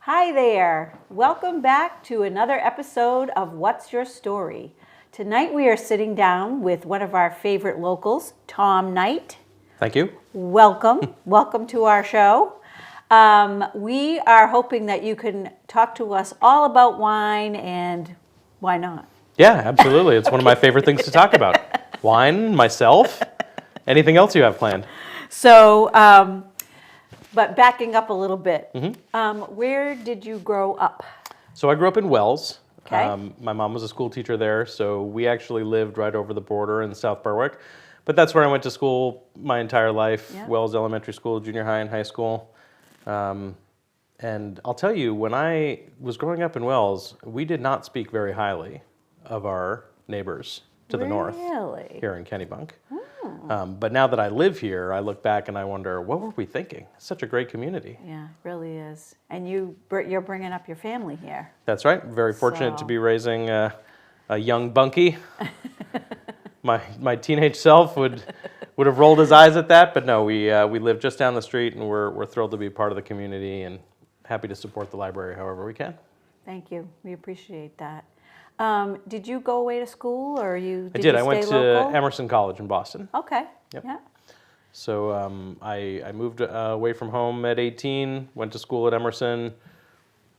Hi there. Welcome back to another episode of What's Your Story? Tonight we are sitting down with one of our favorite locals, Tom Knight. Thank you. Welcome. Welcome to our show. We are hoping that you can talk to us all about wine and why not? Yeah, absolutely. It's one of my favorite things to talk about. Wine, myself, anything else you have planned? So, but backing up a little bit, where did you grow up? So I grew up in Wells. Okay. My mom was a school teacher there, so we actually lived right over the border in South Berwick. But that's where I went to school my entire life, Yeah. Wells Elementary School, junior high and high school. And I'll tell you, when I was growing up in Wells, we did not speak very highly of our neighbors to the north Really? here in Kennebunk. But now that I live here, I look back and I wonder, what were we thinking? It's such a great community. Yeah, it really is. And you're bringing up your family here. That's right. Very fortunate to So- be raising a young bunkie. My teenage self would have rolled his eyes at that, but no, we live just down the street, and we're thrilled to be part of the community and happy to support the library however we can. Thank you. We appreciate that. Did you go away to school, or I did. you I went stay to local? Emerson College in Boston. Okay. Yep. Yeah. So I moved away from home at 18, went to school at Emerson,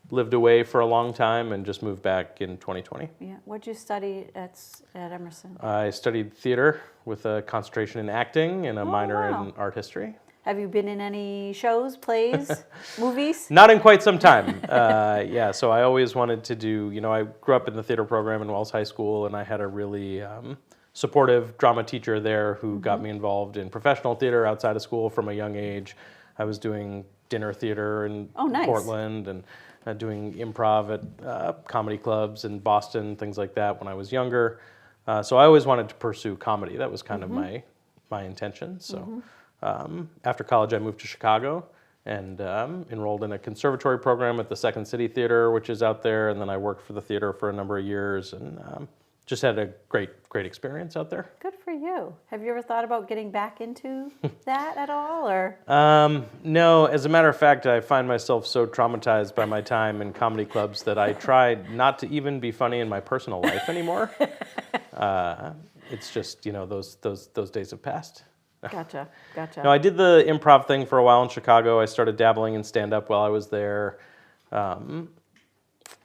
lived away for a long time, and just moved back in 2020. Yeah. What'd you study at Emerson? I studied theater with a concentration in acting and a minor wow. in art history. Have you been in any shows, plays, movies? Not in quite some time. Yeah, so I always wanted to do, I grew up in the theater program in Wells High School, and I had a really supportive drama teacher there who got me involved in professional theater outside of school from a young age. I was doing dinner theater in nice. Portland and doing improv at comedy clubs in Boston, things like that when I was younger. So I always wanted to pursue comedy. That was kind of my intention. So after college, I moved to Chicago and enrolled in a conservatory program at the Second City Theater, which is out there. And then I worked for the theater for a number of years and just had a great experience out there. Good for you. Have you ever thought about getting back into that at all, or? No, as a matter of fact, I find myself so traumatized by my time in comedy clubs that I try not to even be funny in my personal life anymore. It's just, those days have passed. Gotcha. No, I did the improv thing for a while in Chicago. I started dabbling in stand-up while I was there.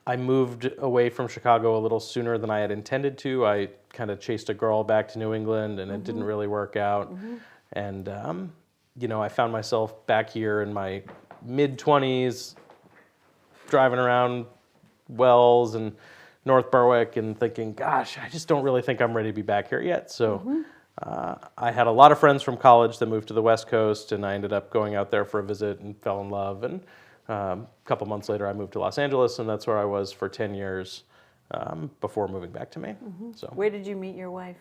I moved away from Chicago a little sooner than I had intended to. I kind of chased a girl back to New England, and it didn't really work out. And, I found myself back here in my mid-20s, driving around Wells and North Berwick and thinking, gosh, I just don't really think I'm ready to be back here yet. So I had a lot of friends from college that moved to the West Coast, and I ended up going out there for a visit and fell in love. And a couple months later, I moved to Los Angeles, and that's where I was for 10 years before moving back to Maine. So Where did you meet your wife?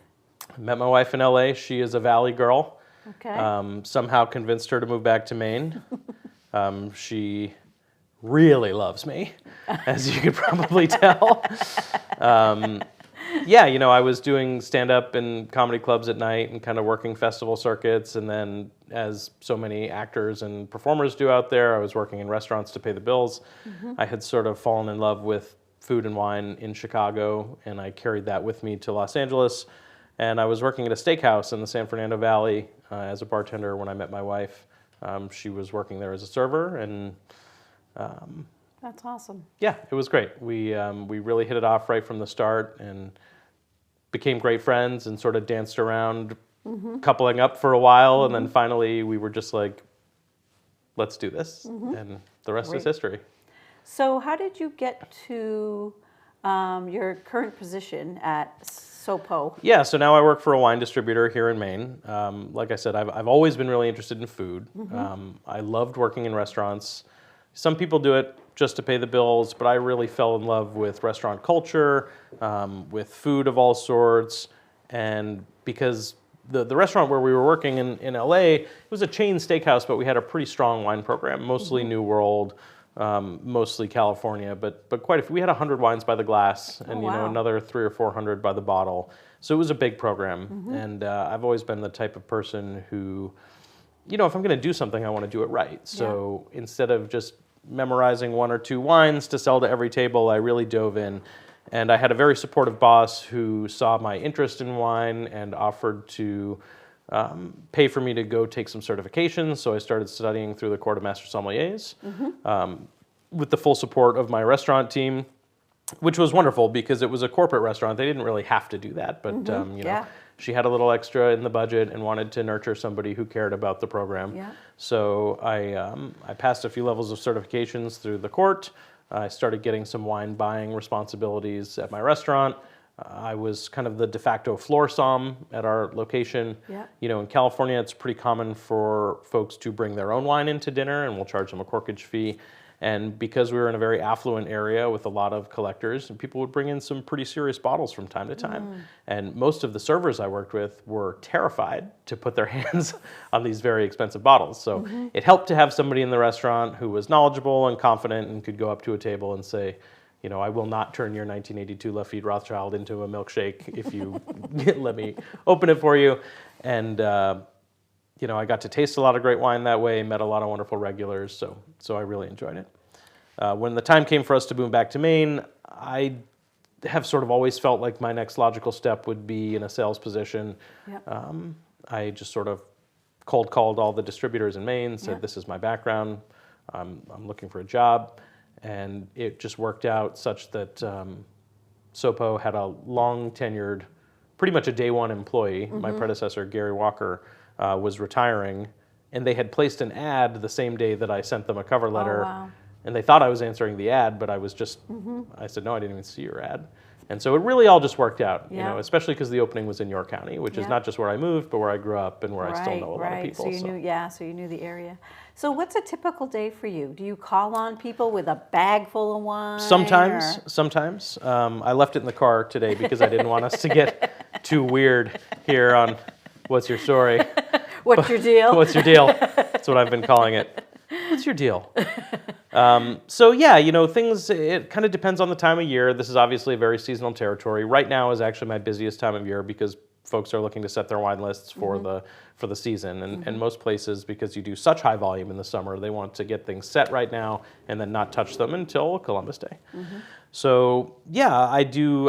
I met my wife in LA. She is a Valley girl. Okay. Somehow convinced her to move back to Maine. She really loves me, as you could probably tell. Yeah, I was doing stand-up in comedy clubs at night and kind of working festival circuits. And then, as so many actors and performers do out there, I was working in restaurants to pay the bills. I had sort of fallen in love with food and wine in Chicago, and I carried that with me to Los Angeles. And I was working at a steakhouse in the San Fernando Valley as a bartender when I met my wife. She was working there as a server, and That's awesome. yeah, it was great. We really hit it off right from the start and became great friends and sort of danced around coupling up for a while. And then finally we were just like, let's do this. And the rest is history. So how did you get to your current position at SoPo? Yeah, so now I work for a wine distributor here in Maine. Like I said, I've always been really interested in food. I loved working in restaurants. Some people do it just to pay the bills, but I really fell in love with restaurant culture, with food of all sorts, and because the restaurant where we were working in LA, it was a chain steakhouse, but we had a pretty strong wine program, mostly New World, mostly California, but quite a few. We had 100 wines by the glass, and wow. Another 300 or 400 by the bottle. So it was a big program, and I've always been the type of person who, if I'm going to do something, I want to do it right. So instead of just memorizing 1 or 2 wines to sell to every table. I really dove in. And I had a very supportive boss who saw my interest in wine and offered to pay for me to go take some certifications. So I started studying through the Court of Master Sommeliers with the full support of my restaurant team, which was wonderful because it was a corporate restaurant. They didn't really have to do that, but you know, she had a little extra in the budget and wanted to nurture somebody who cared about the program. Yeah. So I passed a few levels of certifications through the court. I started getting some wine buying responsibilities at my restaurant. I was kind of the de facto floor somm at our location. Yeah. You know, in California, it's pretty common for folks to bring their own wine into dinner, and we'll charge them a corkage fee. And because we were in a very affluent area with a lot of collectors, and people would bring in some pretty serious bottles from time to time. And most of the servers I worked with were terrified to put their hands on these very expensive bottles. So it helped to have somebody in the restaurant who was knowledgeable and confident and could go up to a table and say, you know, I will not turn your 1982 Lafite Rothschild into a milkshake if you let me open it for you. And you know, I got to taste a lot of great wine that way, met a lot of wonderful regulars, so I really enjoyed it. When the time came for us to move back to Maine, I have sort of always felt like my next logical step would be in a sales position. Yep. I just sort of cold called all the distributors in Maine, said, Yep. this is my background, I'm looking for a job, and it just worked out such that SOPO had a long tenured, pretty much a day one employee. My predecessor, Gary Walker, was retiring, and they had placed an ad the same day that I sent them a cover letter. Oh, wow. And they thought I was answering the ad, but I was just, I said, no, I didn't even see your ad. And so it really all just worked out, you know, especially because the opening was in York County, which is not just where I moved, but where I grew up and where I still know a lot of people. So you knew, so you knew the area. So what's a typical day for you? Do you call on people with a bag full of wine? Sometimes. I left it in the car today because I didn't want us to get too weird here on What's Your Story? What's your deal? What's your deal? That's what I've been calling it. What's your deal? So yeah, you know, it kind of depends on the time of year. This is obviously a very seasonal territory. Right now is actually my busiest time of year because folks are looking to set their wine lists for the season. And most places, because you do such high volume in the summer, they want to get things set right now and then not touch them until Columbus Day. So yeah, I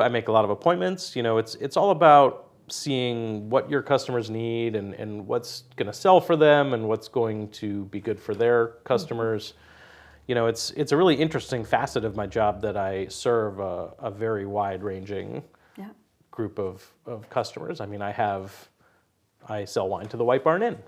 make a lot of appointments. You know, it's all about seeing what your customers need and what's going to sell for them and what's going to be good for their customers. You know, it's a really interesting facet of my job that I serve a very wide-ranging group of customers. I mean, I sell wine to the White Barn Inn.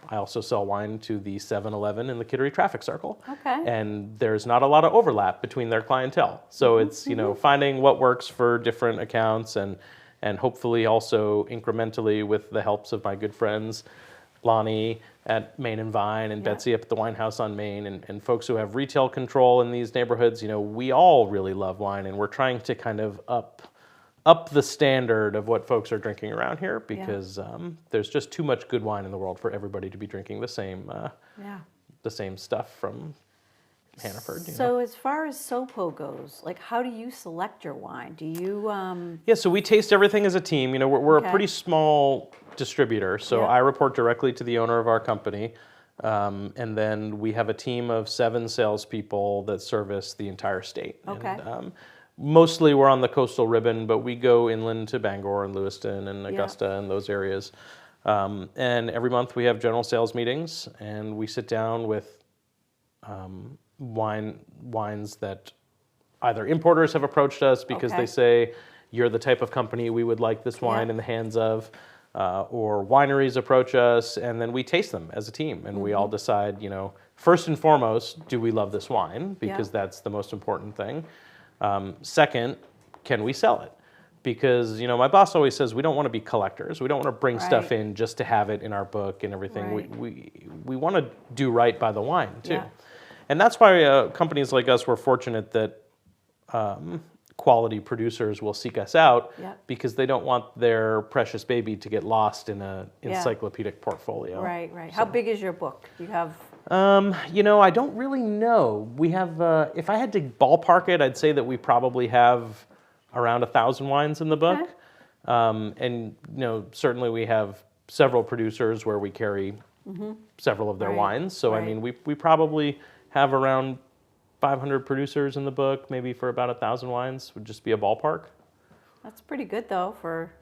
I also sell wine to the 7-Eleven in the Kittery Traffic Circle. Okay. And there's not a lot of overlap between their clientele. So it's, you know, finding what works for different accounts and hopefully also incrementally with the helps of my good friends, Lonnie at Main and Vine and Betsy up at the Wine House on Main and folks who have retail control in these neighborhoods. You know, we all really love wine and we're trying to kind of up the standard of what folks are drinking around here because there's just too much good wine in the world for everybody to be drinking the same stuff from Hannaford. So as far as SOPO goes, like how do you select your wine? Do you? Yeah, so we taste everything as a team. You know, we're a pretty small distributor, so I report directly to the owner of our company, and then we have a team of 7 salespeople that service the entire state. Okay. And, mostly we're on the coastal ribbon, but we go inland to Bangor and Lewiston and Augusta and those areas. And every month we have general sales meetings, and we sit down with wines that either importers have approached us because they say, you're the type of company we would like this wine in the hands of, or wineries approach us, and then we taste them as a team, and we all decide, you know, first and foremost, do we love this wine? Because that's the most important thing. Second, can we sell it? Because, you know, my boss always says we don't want to be collectors. We don't want to bring stuff in just to have it in our book and everything. We want to do right by the wine, too. And that's why companies like us, we're fortunate that quality producers will seek us out because they don't want their precious baby to get lost in an encyclopedic portfolio. Right. So. How big is your book? Do you have... You know, I don't really know. We have, if I had to ballpark it, I'd say that we probably have around 1,000 wines in the book. And, you know, certainly we have several producers where we carry several of their wines. So, I mean, we probably have around 500 producers in the book, maybe for about 1,000 wines would just be a ballpark. That's pretty good though for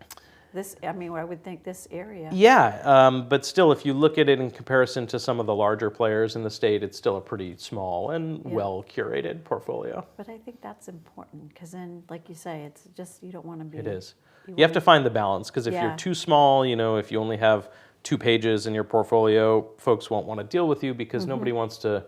this. I mean, I would think this area. Yeah, but still, if you look at it in comparison to some of the larger players in the state, it's still a pretty small and well curated portfolio. But I think that's important because then, like you say, it's just you don't want to be. It is. You have to find the balance because if you're too small, if you only have 2 pages in your portfolio, folks won't want to deal with you because nobody wants to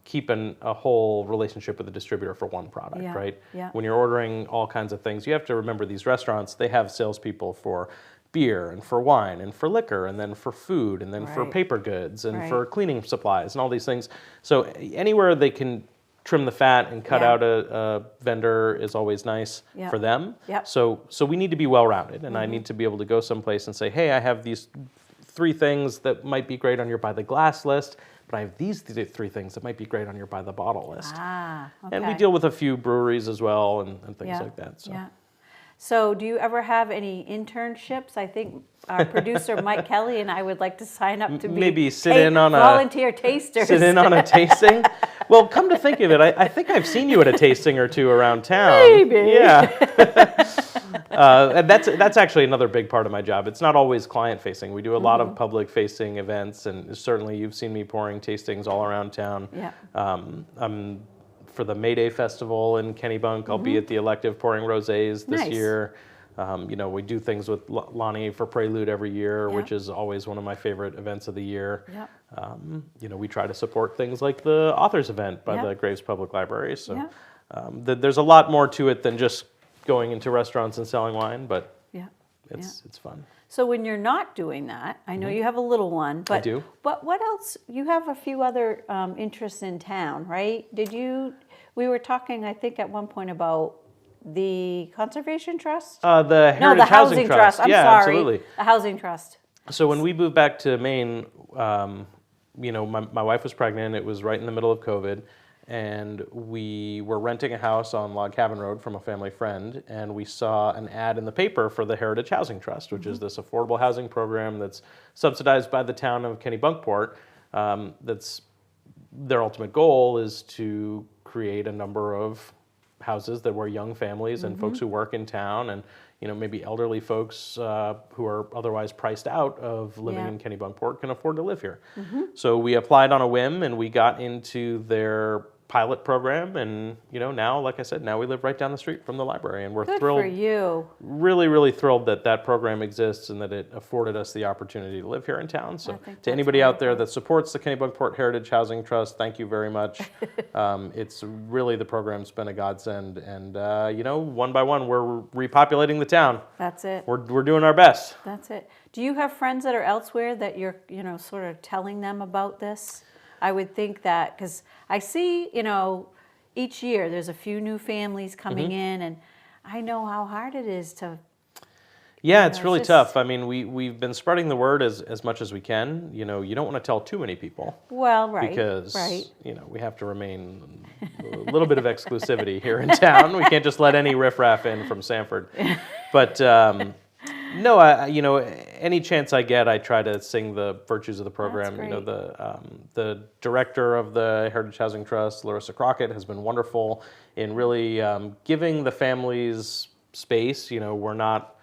keep a whole relationship with a distributor for one product, right? Yeah. When you're ordering all kinds of things, you have to remember these restaurants, they have salespeople for beer and for wine and for liquor and then for food and then for paper goods and for cleaning supplies and all these things. So anywhere they can trim the fat and cut out a vendor is always nice for them. So we need to be well-rounded, and I need to be able to go someplace and say, hey, I have these 3 things that might be great on your by the glass list, but I have these 3 things that might be great on your by the bottle list. And we deal with a few breweries as well and things like that. So. So do you ever have any internships? I think our producer Mike Kelly and I would like to sign up to be maybe sit in on volunteer tasters. Sit in on a tasting. Well, come to think of it, I think I've seen you at a tasting or 2 around town. Maybe. Yeah. And that's actually another big part of my job. It's not always client facing. We do a lot of public facing events, and certainly you've seen me pouring tastings all around town. I'm for the May Day Festival in Kennebunk. I'll be at the elective pouring rosés this year. We do things with Lonnie for Prelude every year, which is always one of my favorite events of the year. We try to support things like the authors event by the Graves Public Library. So there's a lot more to it than just going into restaurants and selling wine, but it's fun. So when you're not doing that, I know you have a little one, but I do. But what else? You have a few other interests in town, right? We were talking, I think, at one point about the Conservation Trust? The Heritage Housing Trust. I'm yeah, sorry. Absolutely. The Housing Trust. So when we moved back to Maine, my wife was pregnant. It was right in the middle of COVID. And we were renting a house on Log Cabin Road from a family friend, and we saw an ad in the paper for the Heritage Housing Trust, which is this affordable housing program that's subsidized by the town of Kennebunkport. That's their ultimate goal is to create a number of houses that were young families and folks who work in town, and maybe elderly folks who are otherwise priced out of living in Kennebunkport can afford to live here. So we applied on a whim, and we got into their pilot program, and now, like I said, now we live right down the street from the library, and we're thrilled. Good for you. Really, really thrilled that program exists and that it afforded us the opportunity to live here in town. So to anybody out there that supports the Kennebunkport Heritage Housing Trust, thank you very much. It's really, the program's been a godsend, and one by one we're repopulating the town. That's it. We're doing our best. That's it. Do you have friends that are elsewhere that you're sort of telling them about this? I would think that, because I see, each year there's a few new families coming in, and I know how hard it is to. Yeah, it's really tough. I mean, we've been spreading the word as much as we can. You don't want to tell too many people. Well, right. Because, we have to remain a little bit of exclusivity here in town. We can't just let any riffraff in from Sanford. But, no, any chance I get, I try to sing the virtues of the program. The director of the Heritage Housing Trust, Larissa Crockett, has been wonderful in really giving the families space. We're not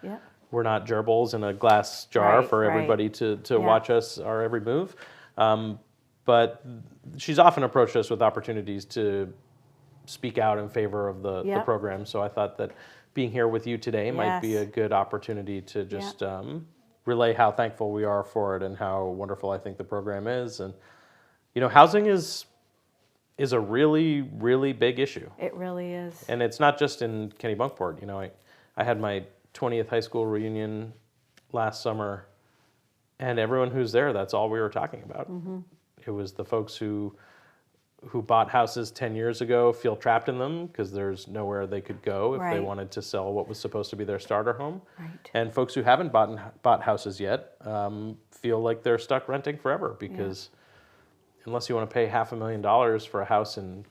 gerbils in a glass jar for everybody to watch us our every move. But she's often approached us with opportunities to speak out in favor of the program. So I thought that being here with you today might be a good opportunity to just relay how thankful we are for it and how wonderful I think the program is. And, housing is a really, really big issue. It really is. And it's not just in Kennebunkport. I had my 20th high school reunion last summer, and everyone who's there, that's all we were talking about. It was the folks who bought houses 10 years ago feel trapped in them because there's nowhere they could go if they wanted to sell what was supposed to be their starter home. And folks who haven't bought houses yet feel like they're stuck renting forever because unless you want to pay $500,000 for a house in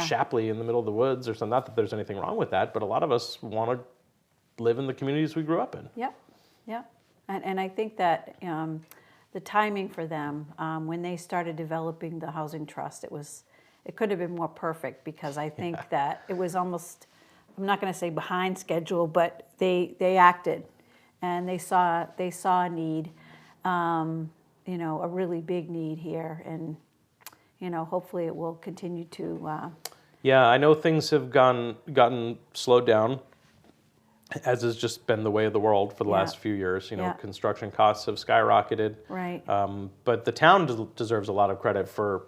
Shapley in the middle of the woods or something, not that there's anything wrong with that, but a lot of us want to live in the communities we grew up in. Yep. And I think that the timing for them, when they started developing the housing trust, it was it could have been more perfect because I think that it was almost, I'm not going to say behind schedule, but they acted and they saw a need, you know, a really big need here, and you know, hopefully it will continue to. Yeah, I know things have gotten slowed down, as has just been the way of the world for the last few years. You know, construction costs have skyrocketed. Right. But the town deserves a lot of credit for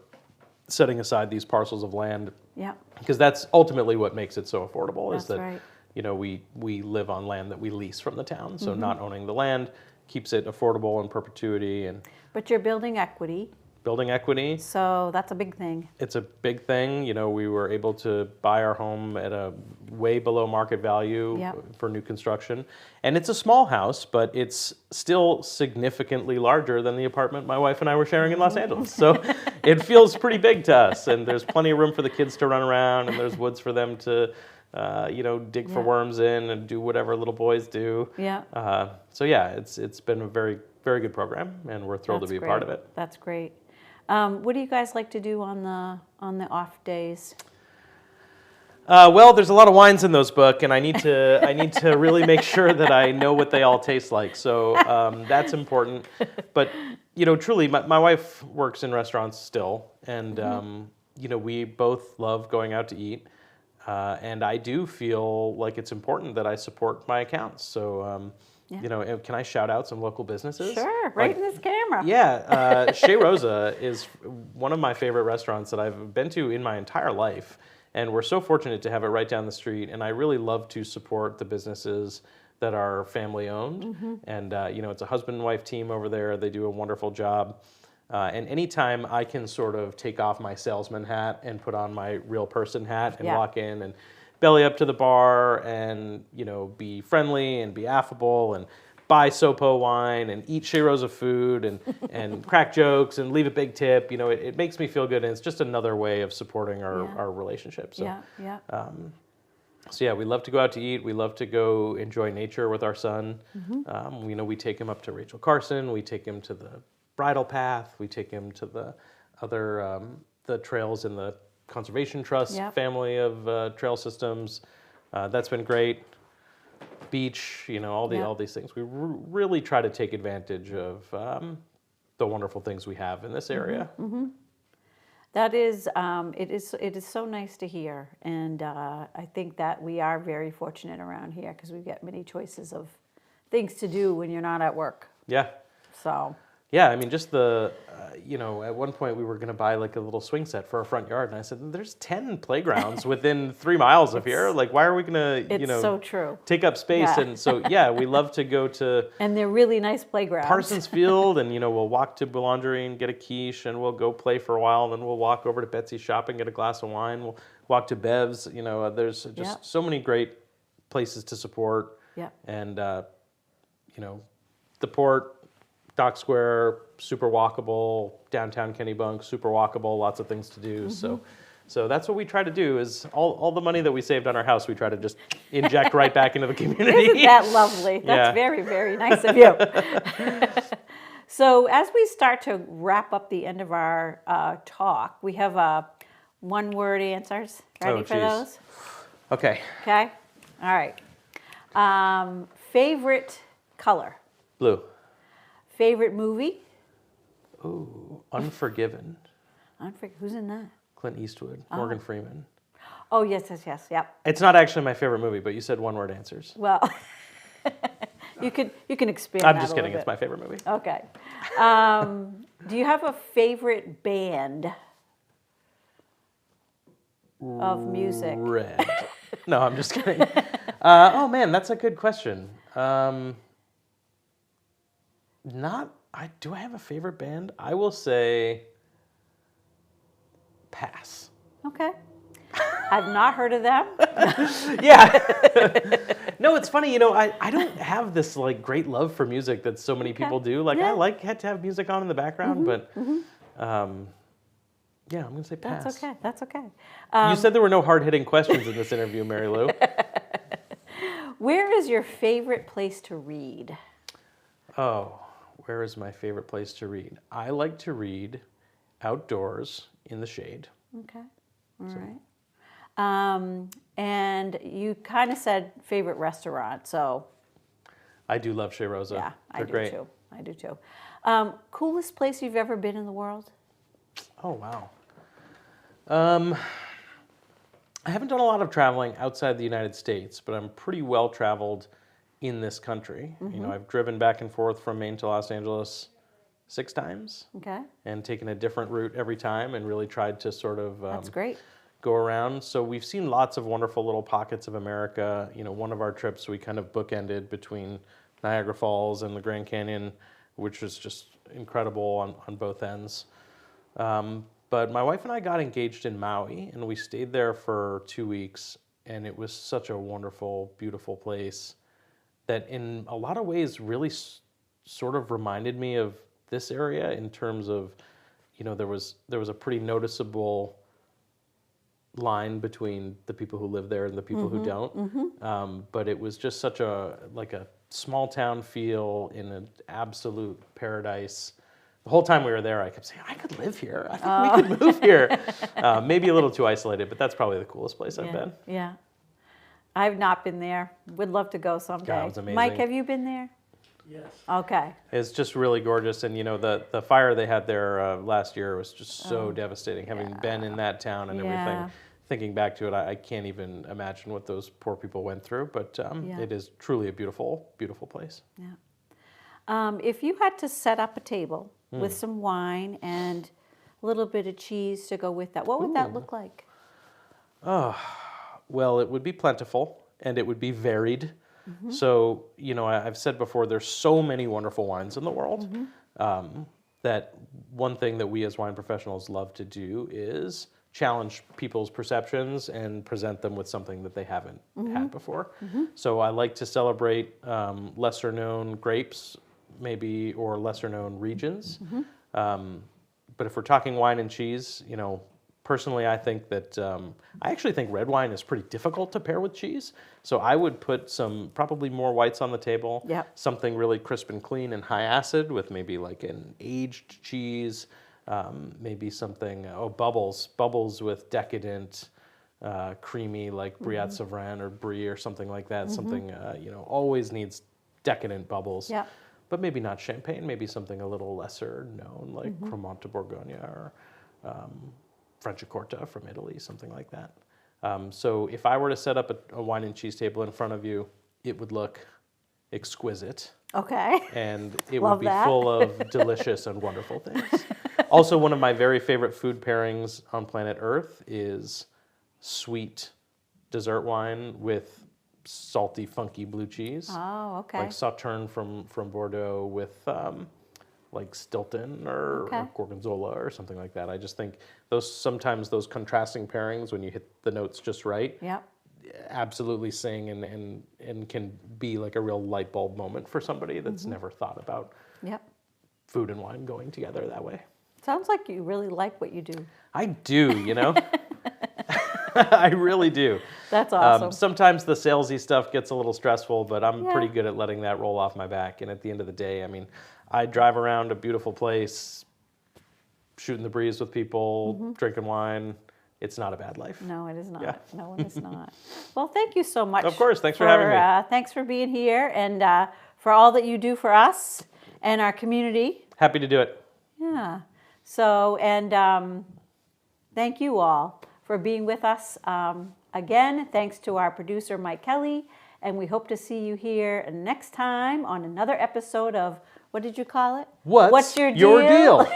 setting aside these parcels of land. Yeah. Because that's ultimately what makes it so affordable. That's is that right. you know we live on land that we lease from the town, so not owning the land keeps it affordable in perpetuity and But you're building equity, building equity. so that's a big thing. It's a big thing. You know, we were able to buy our home at a way below market value for new construction. And it's a small house, but it's still significantly larger than the apartment my wife and I were sharing in Los Angeles. So it feels pretty big to us. And there's plenty of room for the kids to run around, and there's woods for them to, you know, dig for worms in and do whatever little boys do. Yeah. So yeah, it's been a very, very good program, and we're thrilled to be a part of it. That's great. What do you guys like to do on the off days? Well, there's a lot of wines in those books, and I need to really make sure that I know what they all taste like. So that's important. But you know, truly, my wife works in restaurants still, and you know, we both love going out to eat. And I do feel like it's important that I support my accounts. So, you know, can I shout out some local businesses? Sure, right in this camera. Yeah, Chez Rosa is one of my favorite restaurants that I've been to in my entire life. And we're so fortunate to have it right down the street. And I really love to support the businesses that are family owned. And, you know, it's a husband and wife team over there. They do a wonderful job. And anytime I can sort of take off my salesman hat and put on my real person hat and walk in and belly up to the bar and, you know, be friendly and be affable and buy Sopo wine and eat Chez Rosa food and crack jokes and leave a big tip, you know, it makes me feel good. And it's just another way of supporting our relationship. So, so yeah, we love to go out to eat. We love to go enjoy nature with our son. You know, we take him up to Rachel Carson. We take him to the Bridle Path. We take him to the other the trails in the Conservation Trust family of trail systems. That's been great. Beach, you know, all these things. We really try to take advantage of the wonderful things we have in this area. That is, it is so nice to hear, and I think that we are very fortunate around here because we get many choices of things to do when you're not at work. Yeah. So. Yeah, I mean, just the, you know, at one point we were going to buy like a little swing set for our front yard. And I said, there's 10 playgrounds within 3 miles of here. Like, why are we going to, you know, so true. Take up space? Yeah. And so, yeah, we love to go to. And they're really nice playgrounds. Parsons Field, and, you know, we'll walk to Boulangerie and get a quiche, and we'll go play for a while. And then we'll walk over to Betsy's shop and get a glass of wine. We'll walk to Bev's. You know, there's just so many great places to support. Yeah. And, you know, the port, Dock Square, super walkable. Downtown Kennebunk, super walkable. Lots of things to do. So that's what we try to do. Is all the money that we saved on our house, we try to just inject right back into the community. Isn't that lovely? That's very, very nice of you. So as we start to wrap up the end of our talk, we have one-word answers. Ready for those? Okay. Okay. All right. Favorite color? Blue. Favorite movie? Ooh, Unforgiven. Who's in that? Clint Eastwood, Morgan Freeman. Oh, yes, yep. It's not actually my favorite movie, but you said one-word answers. Well, you can expand. I'm just kidding. It's my favorite movie. Okay. Do you have a favorite band of music? Red. No, I'm just kidding. Oh man, that's a good question. Do I have a favorite band? I will say pass. Okay. I've not heard of them. Yeah. No, it's funny, you know, I don't have this like great love for music that so many people do. Like I had to have music on in the background, but yeah, I'm going to say pass. That's okay. You said there were no hard-hitting questions in this interview, Mary Lou. Where is your favorite place to read? Oh, where is my favorite place to read? I like to read outdoors in the shade. Okay. All So, right. And you kind of said favorite restaurant, so I do love Chez Rosa. yeah, I They're do great. too. I do too. Coolest place you've ever been in the world? Oh, wow. Um, I haven't done a lot of traveling outside the United States, but I'm pretty well traveled in this country. You know, I've driven back and forth from Maine to Los Angeles 6 times Okay, and taken a different route every time and really tried to sort of that's great. go around. So we've seen lots of wonderful little pockets of America. You know, one of our trips we kind of bookended between Niagara Falls and the Grand Canyon, which was just incredible on both ends. But my wife and I got engaged in Maui, and we stayed there for 2 weeks, and it was such a wonderful, beautiful place that in a lot of ways really sort of reminded me of this area in terms of, you know, there was a pretty noticeable line between the people who live there and the people who don't. But it was just such a small town feel in an absolute paradise. The whole time we were there, I kept saying, I could live here. I think we could move here. Maybe a little too isolated, but that's probably the coolest place I've been. Yeah. I've not been there. Would love to go someday. God, it was amazing. Mike, have you been there? Yes. Okay. It's just really gorgeous. And, you know, the fire they had there last year was just so devastating. Having been in that town and everything, thinking back to it, I can't even imagine what those poor people went through. But it is truly a beautiful, beautiful place. Yeah. If you had to set up a table with some wine and a little bit of cheese to go with that, what would that look like? Well, it would be plentiful and it would be varied. So, you know, I've said before, there's so many wonderful wines in the world that one thing that we as wine professionals love to do is challenge people's perceptions and present them with something that they haven't had before. So I like to celebrate lesser known grapes, maybe, or lesser known regions. But if we're talking wine and cheese, you know, personally, I think that I actually think red wine is pretty difficult to pair with cheese. So I would put probably more whites on the table. Yep. Something really crisp and clean and high acid with maybe like an aged cheese. Maybe something, bubbles with decadent, creamy like Brie Sauvignon or Brie or something like that. Something, you know, always needs decadent bubbles. Yep. But maybe not champagne, maybe something a little lesser known like Cremant de Bourgogne or Franciacorta from Italy, something like that. So if I were to set up a wine and cheese table in front of you, it would look exquisite. Okay. And it Love would be that. full of delicious and wonderful things. Also, one of my very favorite food pairings on planet Earth is sweet dessert wine with salty, funky blue cheese. Oh, okay. Like Sauterne from Bordeaux with like Stilton or Gorgonzola or something like that. I just think sometimes those contrasting pairings, when you hit the notes just right, Yep. absolutely sing and can be like a real light bulb moment for somebody that's never thought about Yep. food and wine going together that way. Sounds like you really like what you do. I do, you know? I really do. That's awesome. Sometimes the salesy stuff gets a little stressful, but I'm Yeah. pretty good at letting that roll off my back. And at the end of the day, I mean, I drive around a beautiful place, shooting the breeze with people, drinking wine. It's not a bad life. No, it is not. Yeah. No, it is not. Well, thank you so much. Of course. Thanks for having me. Thanks for being here and for all that you do for us and our community. Happy to do it. Yeah. So, and thank you all for being with us. Again, thanks to our producer, Mike Kelly, and we hope to see you here next time on another episode of, what did you call it? What's your deal?